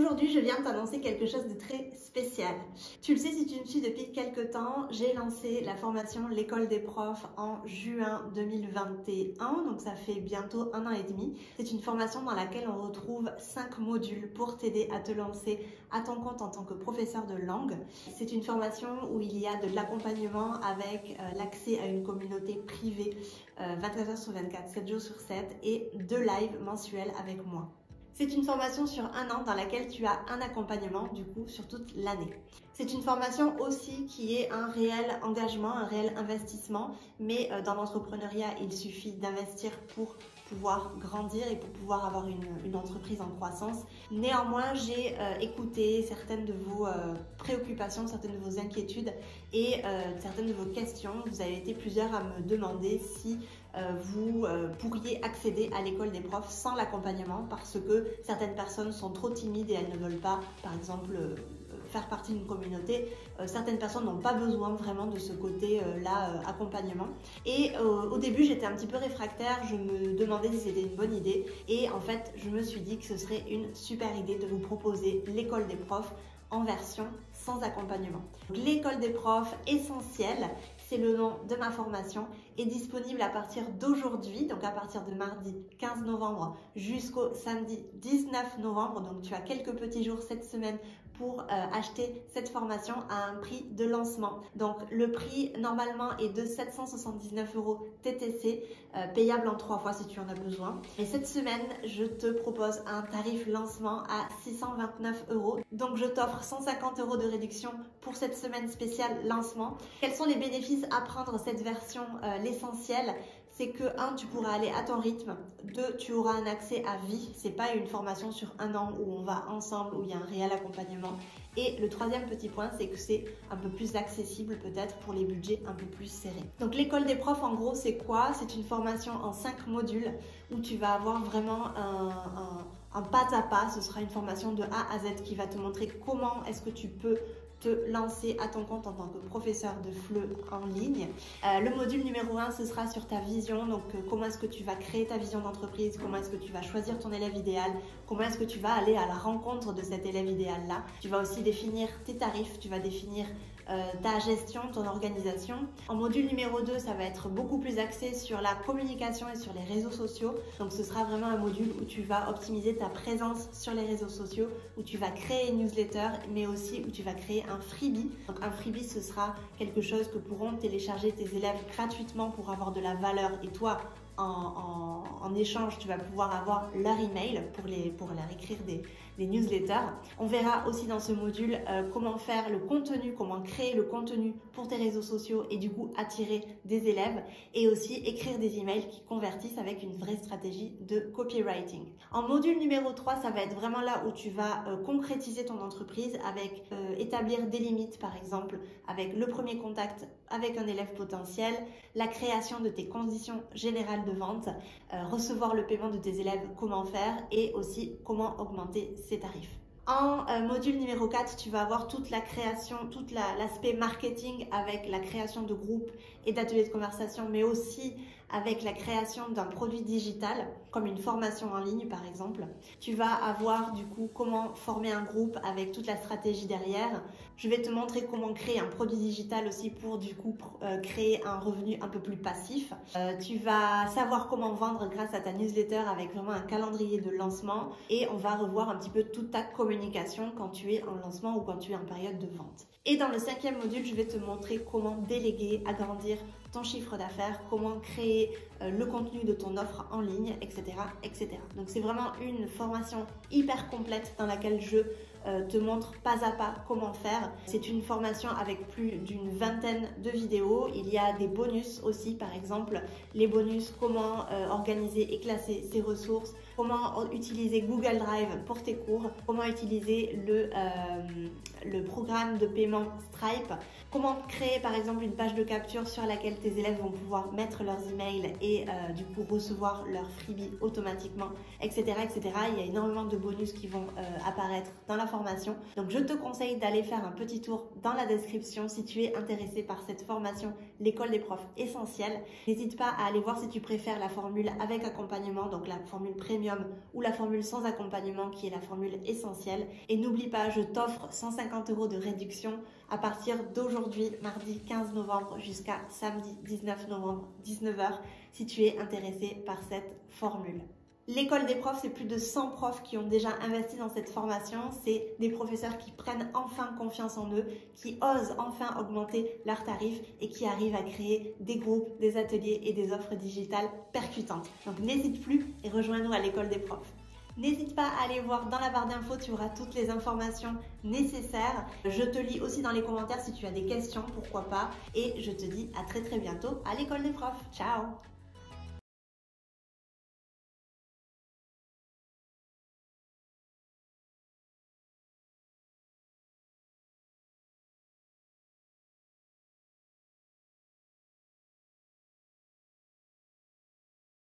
Aujourd'hui, je viens t'annoncer quelque chose de très spécial. Tu le sais si tu me suis depuis quelques temps, j'ai lancé la formation L'école des profs en juin 2021, donc ça fait bientôt 1 an et demi. C'est une formation dans laquelle on retrouve 5 modules pour t'aider à te lancer à ton compte en tant que professeur de langue. C'est une formation où il y a de l'accompagnement avec l'accès à une communauté privée 24 heures sur 24, 7 jours sur 7 et 2 lives mensuels avec moi. C'est une formation sur 1 an dans laquelle tu as un accompagnement du coup sur toute l'année. C'est une formation aussi qui est un réel engagement, un réel investissement, mais dans l'entrepreneuriat, il suffit d'investir pour pouvoir grandir et pour pouvoir avoir une entreprise en croissance. Néanmoins, j'ai écouté certaines de vos préoccupations, certaines de vos inquiétudes et certaines de vos questions. Vous avez été plusieurs à me demander si vous pourriez accéder à l'école des profs sans l'accompagnement parce que certaines personnes sont trop timides et elles ne veulent pas, par exemple, faire partie d'une communauté. Certaines personnes n'ont pas besoin vraiment de ce côté-là accompagnement. Et au début, j'étais un petit peu réfractaire, je me demandais si c'était une bonne idée. Et en fait, je me suis dit que ce serait une super idée de vous proposer l'école des profs en version sans accompagnement. L'école des profs essentielle, c'est le nom de ma formation, est disponible à partir d'aujourd'hui, donc à partir de mardi 15 novembre jusqu'au samedi 19 novembre. Donc tu as quelques petits jours cette semaine pour acheter cette formation à un prix de lancement. Donc le prix normalement est de 779 € TTC, payable en 3 fois si tu en as besoin. Et cette semaine, je te propose un tarif lancement à 629 €. Donc je t'offre 150 € de réduction pour cette semaine spéciale lancement. Quels sont les bénéfices à prendre cette version l'essentiel? C'est que 1, tu pourras aller à ton rythme, 2, tu auras un accès à vie, c'est pas une formation sur 1 an où on va ensemble, où il y a un réel accompagnement. Et le troisième petit point, c'est que c'est un peu plus accessible peut-être pour les budgets un peu plus serrés. Donc l'école des profs, en gros, c'est quoi? C'est une formation en 5 modules où tu vas avoir vraiment un pas à pas. Ce sera une formation de A à Z qui va te montrer comment est-ce que tu peux te lancer à ton compte en tant que professeur de FLE en ligne. Le module numéro 1, ce sera sur ta vision, donc comment est-ce que tu vas créer ta vision d'entreprise, comment est-ce que tu vas choisir ton élève idéal, comment est-ce que tu vas aller à la rencontre de cet élève idéal-là. Tu vas aussi définir tes tarifs, tu vas définir ta gestion, ton organisation. En module numéro 2, ça va être beaucoup plus axé sur la communication et sur les réseaux sociaux. Donc ce sera vraiment un module où tu vas optimiser ta présence sur les réseaux sociaux, où tu vas créer une newsletter, mais aussi où tu vas créer un freebie. Donc un freebie, ce sera quelque chose que pourront télécharger tes élèves gratuitement pour avoir de la valeur et toi, en échange, tu vas pouvoir avoir leur email pour leur écrire des newsletters. On verra aussi dans ce module comment faire le contenu, comment créer le contenu pour tes réseaux sociaux et du coup attirer des élèves et aussi écrire des emails qui convertissent avec une vraie stratégie de copywriting. En module numéro 3, ça va être vraiment là où tu vas concrétiser ton entreprise avec établir des limites par exemple, avec le premier contact avec un élève potentiel, la création de tes conditions générales de vente, recevoir le paiement de tes élèves, comment faire et aussi comment augmenter ses tarifs. En module numéro 4, tu vas avoir toute la création, tout l'aspect marketing avec la création de groupes et d'ateliers de conversation, mais aussi avec la création d'un produit digital, comme une formation en ligne par exemple. Tu vas avoir du coup comment former un groupe avec toute la stratégie derrière. Je vais te montrer comment créer un produit digital aussi pour du coup créer un revenu un peu plus passif. Tu vas savoir comment vendre grâce à ta newsletter avec vraiment un calendrier de lancement et on va revoir un petit peu toute ta communication quand tu es en lancement ou quand tu es en période de vente. Et dans le 5e module, je vais te montrer comment déléguer, agrandir ton chiffre d'affaires, comment créer le contenu de ton offre en ligne, etc. etc. Donc c'est vraiment une formation hyper complète dans laquelle je te montre pas à pas comment faire. C'est une formation avec plus d'une vingtaine de vidéos. Il y a des bonus aussi, par exemple les bonus, comment organiser et classer ses ressources, comment utiliser Google Drive pour tes cours, comment utiliser le programme de paiement Stripe, comment créer par exemple une page de capture sur laquelle tes élèves vont pouvoir mettre leurs emails et du coup recevoir leurs freebies automatiquement, etc., etc. Il y a énormément de bonus qui vont apparaître dans la formation. Donc je te conseille d'aller faire un petit tour dans la description si tu es intéressé par cette formation, l'école des profs essentiels. N'hésite pas à aller voir si tu préfères la formule avec accompagnement, donc la formule premium, ou la formule sans accompagnement qui est la formule essentielle. Et n'oublie pas, je t'offre 150 € de réduction à partir d'aujourd'hui, mardi 15 novembre jusqu'à samedi 19 novembre, 19 h, si tu es intéressé par cette formule. L'école des profs, c'est plus de 100 profs qui ont déjà investi dans cette formation. C'est des professeurs qui prennent enfin confiance en eux, qui osent enfin augmenter leurs tarifs et qui arrivent à créer des groupes, des ateliers et des offres digitales percutantes. Donc n'hésite plus et rejoins-nous à l'école des profs. N'hésite pas à aller voir dans la barre d'infos, tu auras toutes les informations nécessaires. Je te lis aussi dans les commentaires si tu as des questions, pourquoi pas. Et je te dis à très bientôt à l'école des profs. Ciao!